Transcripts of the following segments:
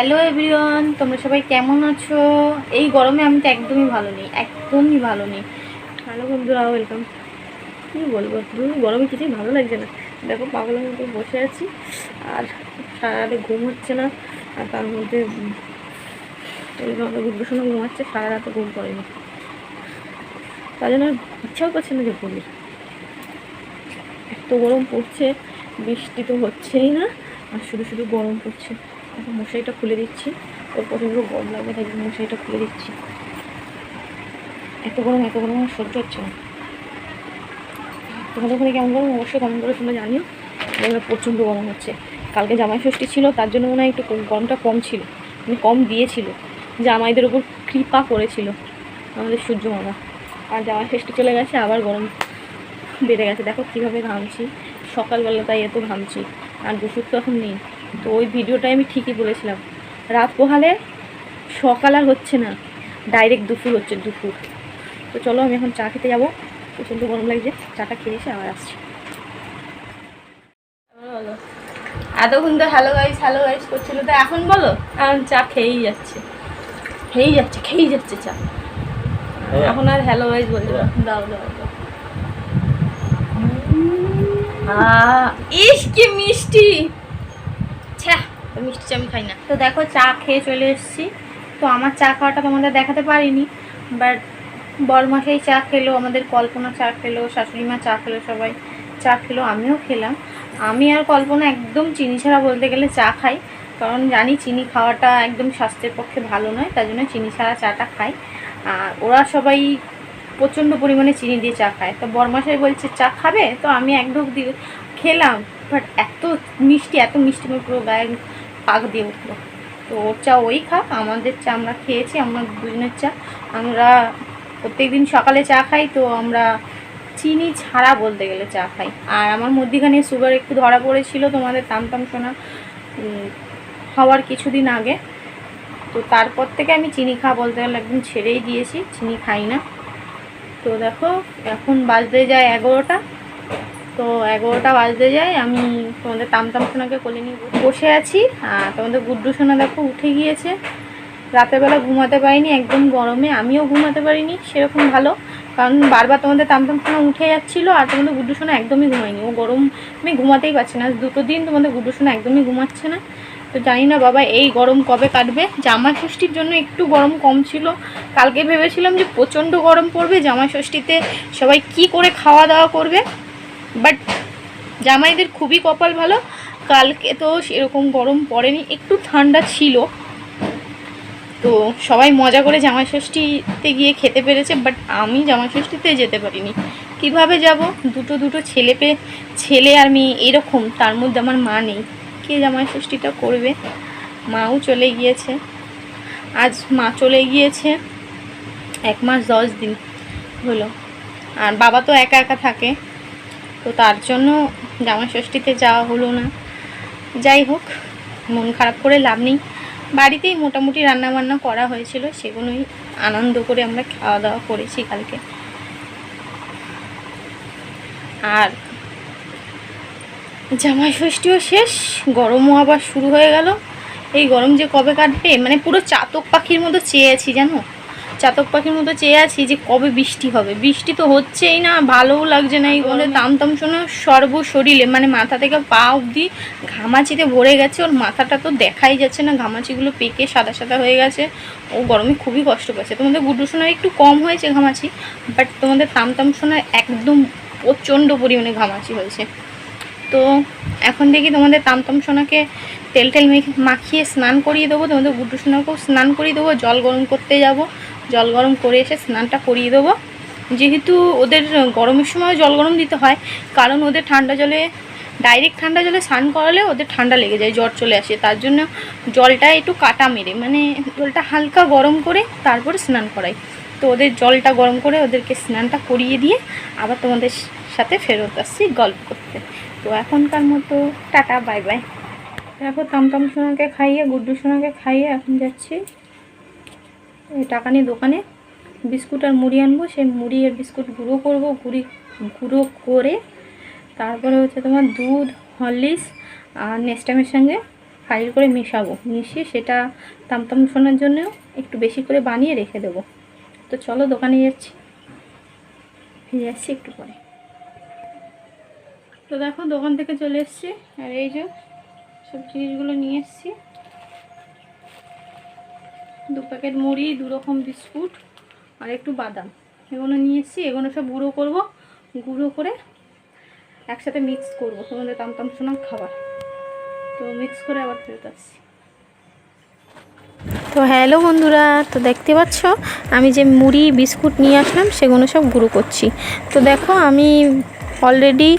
Hello everyone, তোমরা সবাই কেমন আছো? এই গরমে আমি তো একদমই ভালো নেই, একদমই ভালো নেই। হ্যালো বন্ধুরা, ওয়েলকাম। কী বলবো, গরমে কিছুই ভালো লাগছে না। দেখো পাগলের মতো বসে আছি, আর সারা রাতে ঘুম হচ্ছে না। আর তার মধ্যে গুড্ডুসোনা ঘুমাচ্ছে, সারা রাতে ঘুম পড়েনি। তার জন্য ইচ্ছাও করছে না যে ঘুমি। এত গরম পড়ছে, বৃষ্টি তো হচ্ছেই না, আর শুধু শুধু গরম পড়ছে। এখন মশারিটা খুলে দিচ্ছি, ওর প্রচণ্ড গরম লাগবে, তাই জন্য মশারিটা খুলে দিচ্ছি। এত গরম আর সহ্য হচ্ছে না। তোমাদের ওখানে কেমন গরম অবশ্যই কমেন্ট করে তোমরা জানিও। এবার প্রচণ্ড গরম হচ্ছে। কালকে জামাই ষষ্ঠী ছিল, তার জন্য মনে হয় একটু গরমটা কম ছিল, মানে কম দিয়েছিল। জামাইদের ওপর কৃপা করেছিল আমাদের সূর্য মামা। আর জামাই ষষ্ঠী চলে গেছে, আবার গরম বেড়ে গেছে। দেখো কীভাবে ঘামছি, সকালবেলা তাই এত ঘামছি। আর দুপুর তো এখন নেই, তো ওই ভিডিওটাই আমি ঠিকই বলেছিলাম, রাত পোহালে সকাল আর হচ্ছে না, ডাইরেক্ট দুপুর হচ্ছে, দুপুর। তো চলো আমি এখন চা খেতে যাবো, প্রচণ্ড গরম লাগছে। চাটা খেয়ে এসে আবার আসছি। বলো, এতক্ষণ তো হ্যালো গাইস করছিল, তো এখন বলো। এখন চা খেয়েই যাচ্ছে চা। এখন আর হ্যালো গাইস বলতে দাও দাও দাও। ইস কি মিষ্টি, মিষ্টি চা আমি খাই না। তো দেখো চা খেয়ে চলে এসেছি। তো আমার চা খাওয়াটা তোমাদের দেখাতে পারিনি, বাট বড়মশাই চা খেলো, আমাদের কল্পনা চা খেলো, শাশুড়িমা চা খেলো, সবাই চা খেলো, আমিও খেলাম। আমি আর কল্পনা একদম চিনি ছাড়া বলতে গেলে চা খাই, কারণ জানি চিনি খাওয়াটা একদম স্বাস্থ্যের পক্ষে ভালো নয়, তাই জন্য চিনি ছাড়া চাটা খাই। আর ওরা সবাই প্রচণ্ড পরিমাণে চিনি দিয়ে চা খায়। তো বড়মশাই বলছে চা খাবে, তো আমি এক ঢোক দিয়ে খেলাম, বাট এত মিষ্টি আমি পুরো গায়ে পাক দিয়ে উঠলো। তো ওর চা ওই খা, আমাদের চা আমরা খেয়েছি, আমার দুজনের চা। আমরা প্রত্যেকদিন সকালে চা খাই, তো আমরা চিনি ছাড়া বলতে গেলে চা খাই। আর আমার মধ্যিখানে সুগার একটু ধরা পড়েছিল, তোমাদের তামতাম শোনা হওয়ার কিছুদিন আগে। তো তারপর থেকে আমি চিনি খাওয়া বলতে গেলে একদম ছেড়েই দিয়েছি, চিনি খাই না। তো দেখো এখন বাজতে যায় 11টা। তো 11টা বাজতে যায়, আমি তোমাদের তামতাম সোনাকে কোলে নিয়ে বসে আছি। আর তোমাদের গুড্ডু সোনা দেখো উঠে গিয়েছে। রাতের বেলা ঘুমাতে পারিনি একদম গরমে, আমিও ঘুমাতে পারিনি সেরকম ভালো, কারণ বারবার তোমাদের তামতাম সোনা উঠে যাচ্ছিলো। আর তোমাদের গুড্ডু সোনা একদমই ঘুমায়নি, ও গরমে ঘুমাতেই পারছে না। দুটো দিন তোমাদের গুড্ডু সোনা একদমই ঘুমাচ্ছে না। তো জানি না বাবা এই গরম কবে কাটবে। জামাই ষষ্ঠীর জন্য একটু গরম কম ছিল, কালকে ভেবেছিলাম যে প্রচণ্ড গরম পড়বে, জামাই ষষ্ঠীতে সবাই কি করে খাওয়া দাওয়া করবে। বাট জামাইদের খুবই কপাল ভালো, কালকে তো সেরকম গরম পড়েনি, একটু ঠান্ডা ছিল। তো সবাই মজা করে জামাই ষষ্ঠীতে গিয়ে খেতে পেরেছে, বাট আমি জামাই ষষ্ঠীতে যেতে পারিনি। কিভাবে যাব? দুটো ছেলে আর মেয়ে এরকম, তার মধ্যে আমার মা নেই, কে জামাই ষষ্ঠীটা করবে? মাও চলে গিয়েছে, আজ মা চলে গিয়েছে 1 মাস 10 দিন হলো। আর বাবা তো একা একা থাকে, তো তার জন্য জামাই ষষ্ঠীতে যাওয়া হলো না। যাই হোক, মন খারাপ করে লাভ নেই। বাড়িতেই মোটামুটি রান্নাবান্না করা হয়েছিল, সেগুলোই আনন্দ করে আমরা খাওয়া দাওয়া করেছি কালকে। আর জামাই ষষ্ঠীও শেষ, গরমও আবার শুরু হয়ে গেল। এই গরম যে কবে কাটবে, মানে পুরো চাতক পাখির মতো চেয়ে আছি, জানো, চাতক পাখির মতো চেয়ে আছি যে কবে বৃষ্টি হবে। বৃষ্টি তো হচ্ছেই না, ভালোও লাগছে না। এই গরমে তামতাম শোনা সর্বশরীরে মানে মাথা থেকে পা অবধি ঘামাচিতে ভরে গেছে, ওর মাথাটা তো দেখাই যাচ্ছে না, ঘামাচিগুলো পেকে সাদা সাদা হয়ে গেছে। ও গরমে খুবই কষ্ট পাচ্ছে। তোমাদের গুড্ডু সোনার একটু কম হয়েছে ঘামাচি, বাট তোমাদের তামতাম সোনার একদম প্রচণ্ড পরিমাণে ঘামাচি হয়েছে। তো এখন দেখি তোমাদের তামতাম সোনাকে তেল মাখিয়ে স্নান করিয়ে দেবো, তোমাদের গুড্ডু সোনাকেও স্নান করিয়ে দেবো। জল গরম করতে যাব, জল গরম করে এসে স্নানটা করিয়ে দেবো। যেহেতু ওদের গরমের সময় জল গরম দিতে হয়, কারণ ওদের ডাইরেক্ট ঠান্ডা জলে স্নান করালে ওদের ঠান্ডা লেগে যায়, জ্বর চলে আসে। তার জন্য জলটা একটু কাটা মেরে, মানে জলটা হালকা গরম করে তারপরে স্নান করাই। তো ওদের জলটা গরম করে ওদেরকে স্নানটা করিয়ে দিয়ে আবার তোমাদের সাথে ফেরত আসছি গল্প করতে। তো এখনকার মতো টাটা, বাই বাই। দেখো তামতাম সোনাকে খাইয়ে, গুড্ডু সোনাকে খাইয়ে এখন যাচ্ছি এই টাকা নিয়ে দোকানে বিস্কুট আর মুড়ি আনবো। সেই মুড়ি আর বিস্কুট গুঁড়ো করবো, গুঁড়ো করে তারপরে হচ্ছে তোমার দুধ, হরলিক্স আর নেস্টামের সঙ্গে ফাইল করে মেশাবো, মিশিয়ে সেটা তামতাম শোনার জন্য একটু বেশি করে বানিয়ে রেখে দেবো। তো চলো দোকানে যাচ্ছি, ফিরে আসছি একটু পরে। তো দেখো দোকান থেকে চলে এসেছি, আর এই যে সব জিনিসগুলো নিয়ে এসেছি। 2 প্যাকেট মুড়ি, 2 রকম বিস্কুট আর একটু বাদাম, এগুলো নিয়ে এসেছি। এগুলো সব গুঁড়ো করব, গুঁড়ো করে একসাথে মিক্স করবো তোমাদের তামতাম শোনা খাবার। তো মিক্স করে আবার ফেরত আসছি। তো হ্যালো বন্ধুরা, তো দেখতে পাচ্ছ আমি যে মুড়ি বিস্কুট নিয়ে আসলাম সেগুলো সব গুঁড়ো করছি। তো দেখো আমি অলরেডি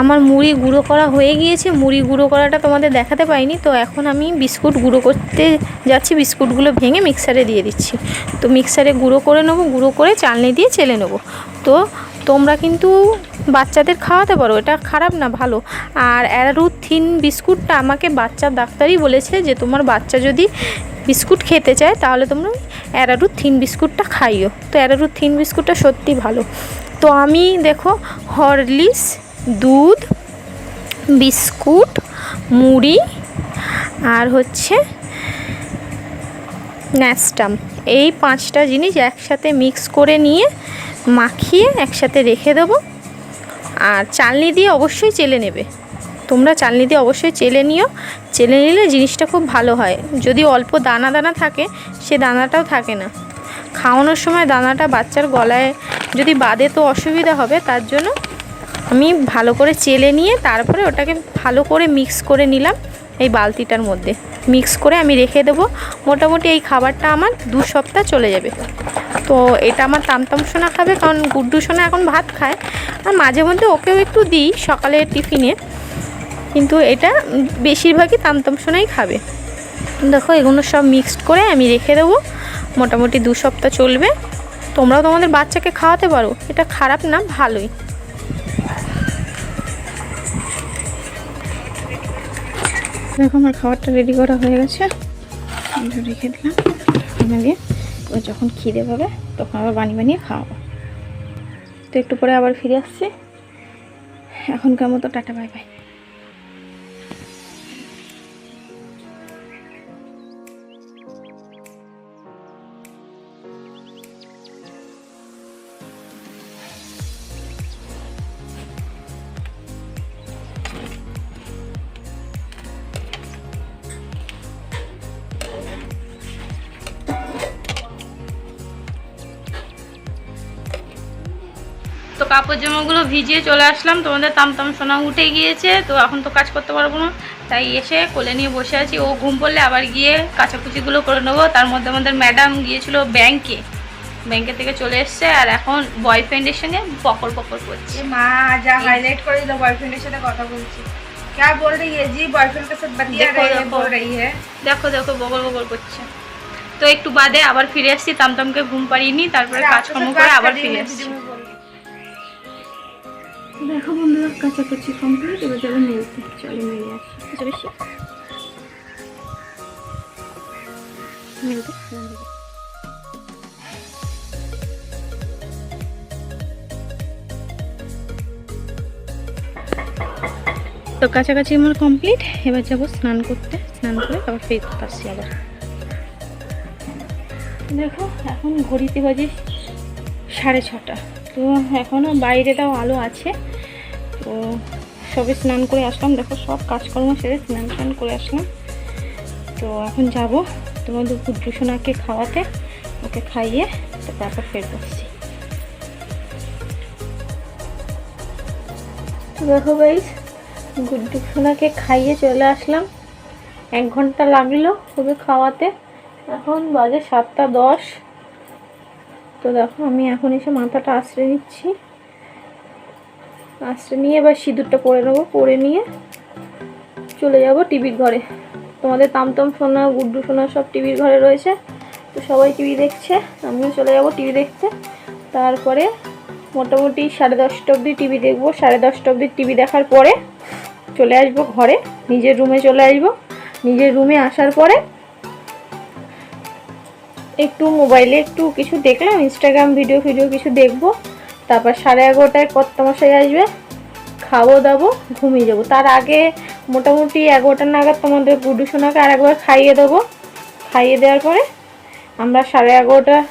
আমার মুড়ি গুঁড়ো করা হয়ে গিয়েছে। মুড়ি গুঁড়ো করাটা তোমাদের দেখাতে পাইনি। তো এখন আমি বিস্কুট গুঁড়ো করতে যাচ্ছি, বিস্কুটগুলো ভেঙে মিক্সারে দিয়ে দিচ্ছি। তো মিক্সারে গুঁড়ো করে নেবো, গুঁড়ো করে চালনি দিয়ে চেলে নেবো। তো তোমরা কিন্তু বাচ্চাদের খাওয়াতে পারো, এটা খারাপ না, ভালো। আর অ্যারারুট থিন বিস্কুটটা আমাকে বাচ্চার ডাক্তারই বলেছে যে তোমার বাচ্চা যদি বিস্কুট খেতে চায় তাহলে তোমরা অ্যারারুট থিন বিস্কুটটা খাইও। তো অ্যারারুট থিন বিস্কুটটা সত্যি ভালো। তো আমি দেখো হরলিক্স, দুধ, বিস্কুট, মুড়ি আর হচ্ছে ন্যাস্টাম, এই 5টা জিনিস একসাথে মিক্স করে নিয়ে মাখিয়ে একসাথে রেখে দেবো। আর চালনি দিয়ে অবশ্যই চেলে নেবে, তোমরা চালনি দিয়ে অবশ্যই চেলে নিও। চেলে নিলে জিনিসটা খুব ভালো হয়। যদি অল্প দানা দানা থাকে সে দানাটাও থাকে না, খাওয়ানোর সময় দানাটা বাচ্চার গলায় যদি বাঁধে তো অসুবিধা হবে। তার জন্য আমি ভালো করে চেলে নিয়ে তারপরে ওটাকে ভালো করে মিক্স করে নিলাম এই বালতিটার মধ্যে। মিক্স করে আমি রেখে দেবো। মোটামুটি এই খাবারটা আমার 2 সপ্তাহ চলে যাবে। তো এটা আমার তামতাম সোনা খাবে, কারণ গুড্ডু সোনা এখন ভাত খায়, আর মাঝে মধ্যে ওকেও একটু দিই সকালে টিফিনে, কিন্তু এটা বেশিরভাগই তামতাম সোনাই খাবে। দেখো এগুলো সব মিক্সড করে আমি রেখে দেবো, মোটামুটি 2 সপ্তাহ চলবে। তোমরাও তোমাদের বাচ্চাকে খাওয়াতে পারো, এটা খারাপ না, ভালোই। দেখো আমার খাবারটা রেডি করা হয়ে গেছে, রেখে দিলাম। দিয়ে ও যখন খিদে পাবে তখন আবার বানিয়ে খাওয়াবো। তো একটু পরে আবার ফিরে আসছি। এখনকার মতো টাটা, বাই বাই। তো কাপড় জামাগুলো ভিজিয়ে চলে আসলাম, তোমাদের তামতাম সোনা উঠে গিয়েছে। তো এখন তো কাজ করতে পারবো না, তাই এসে কোলে নিয়ে বসে আছি। ও ঘুম পড়লে আবার গিয়ে কাচাকুচিগুলো করে নেবো। তার মধ্যে আমাদের ম্যাডাম গিয়েছিল ব্যাংকে থেকে চলে এসছে, আর এখন বয়ফ্রেন্ডের সঙ্গে বকর করছে। মা যা হাইলাইট করে দিল, বয়ফ্রেন্ডের সাথে কথা বলছি। क्या बोल रही है जी? बॉयफ्रेंड के साथ बतिया रही है, बोल रही है। দেখো বকর করছে। তো একটু বাদে আবার ফিরে আসছি, তামতামকে ঘুম পাড়িয়ে নি, তারপরে কাজকর্ম করে আবার ফিরে আসছি। দেখো বন্ধুরা কাচাকুচি কমপ্লিট, এবার যাবো মেলতে। চলে মেলে আসি, বেশি মেলতে। তো কাছাকাছি আমার কমপ্লিট, এবার যাবো স্নান করতে। স্নান করে আবার ফেরত আসছি আবার। দেখো এখন ঘড়িতে বাজে 6:30। তো এখনও বাইরেটাও আলো আছে। তো সবে স্নান করে আসলাম, দেখো সব কাজকর্ম সেরে স্নান করে আসলাম। তো এখন যাব তোমাদের গুড্ডু সোনাকে খাওয়াতে, ওকে খাইয়ে তো তারপর ফেরত আসছি। দেখো গাইস গুড্ডু সোনাকে খাইয়ে চলে আসলাম। 1 ঘন্টা লাগলো ওকে খাওয়াতে, এখন বাজে 7:10। তো দেখো আমি এখন এসে মাথাটা আশ্রে নিচ্ছি, আশ্রে নিয়ে এবার সিঁদুরটা পরে নেবো, পরে নিয়ে চলে যাব টিভির ঘরে। তোমাদের তামতাম সোনা, গুড্ডু সোনা সব টিভির ঘরে রয়েছে। তো সবাই টিভি দেখছে, আমিও চলে যাব টিভি দেখতে। তারপরে মোটামুটি 10:30 অবধি টিভি দেখবো। 10:30 অবধি টিভি দেখার পরে চলে আসবো ঘরে, নিজের রুমে চলে আসবো। নিজের রুমে আসার পরে একটু মোবাইলে একটু কিছু দেখলাম, ইনস্টাগ্রাম ভিডিও কিছু দেখবো। তারপর 11:30টায় কর্তামশাই আসবে, খাবো দাবো, ঘুমিয়ে যাবো। তার আগে মোটামুটি 11টা নাগাদ তোমাদের গুড্ডু সোনাকে আর একবার খাইয়ে দেবো। খাইয়ে দেওয়ার পরে আমরা 11:30টার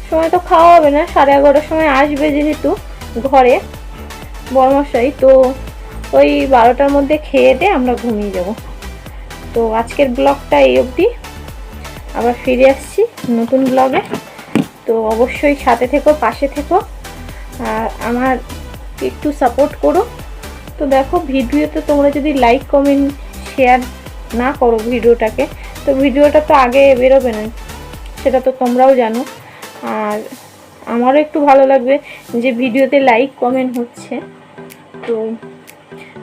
সময় তো খাওয়া হবে না, 11:30টার সময় আসবে যেহেতু ঘরে বরমশাই, তো ওই 12টার মধ্যে খেয়ে দিয়ে আমরা ঘুমিয়ে যাব। তো আজকের ব্লগটা এই অবধি, আবার ফিরে আসছি নতুন ব্লগে। তো অবশ্যই সাথে থেকো, পাশে থেকো, আর আমার একটু সাপোর্ট করো। তো দেখো ভিডিওতে তোমরা যদি লাইক কমেন্ট শেয়ার না করো ভিডিওটাকে, তো ভিডিওটা তো আগে বেরোবে না, সেটা তো তোমরাও জানো। আর আমারও একটু ভালো লাগবে যে ভিডিওতে লাইক কমেন্ট হচ্ছে। তো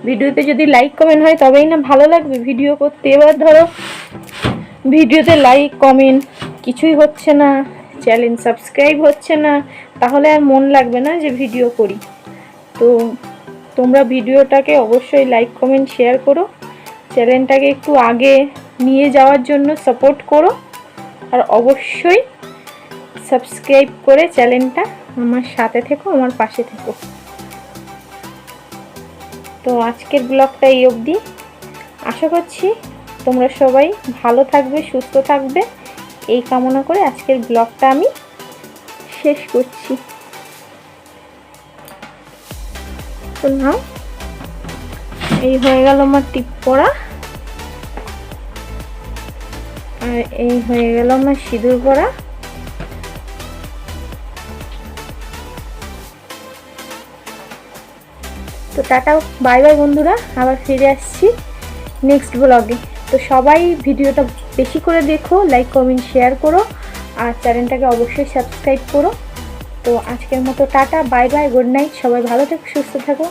ভিডিওতে যদি লাইক কমেন্ট হয় তবেই না ভালো লাগবে ভিডিও করতে। এবার ধরো ভিডিওতে লাইক কমেন্ট কিছুই হচ্ছে না, চ্যানেল সাবস্ক্রাইব হচ্ছে না, তাহলে আর মন লাগবে না যে ভিডিও করি। তো তোমরা ভিডিওটাকে অবশ্যই লাইক কমেন্ট শেয়ার করো, চ্যানেলটাকে একটু আগে নিয়ে যাওয়ার জন্য সাপোর্ট করো, আর অবশ্যই সাবস্ক্রাইব করে চ্যানেলটা আমার সাথে থেকো, আমার পাশে থেকো। তো আজকের ব্লগটা এই অবধি। আশা করছি তোমরা সবাই ভালো থাকবে, সুস্থ থাকবে, এই কামনা করে আজকের ব্লগটা আমি শেষ করছি। তো নাও, এই হয়ে গেল আমার টিপ পরা, আর এই হয়ে গেল আমার সিঁদুর পরা। তো টাটা, বাই বাই বন্ধুরা, আবার ফিরে আসছি নেক্সট ব্লগে। তো সবাই ভিডিওটা বেশি করে দেখো, লাইক কমেন্ট শেয়ার করো, আর চ্যানেলটাকে অবশ্যই সাবস্ক্রাইব করো। তো আজকের মতো tata, bye bye, good night, সবাই ভালো থেকো, সুস্থ থাকো।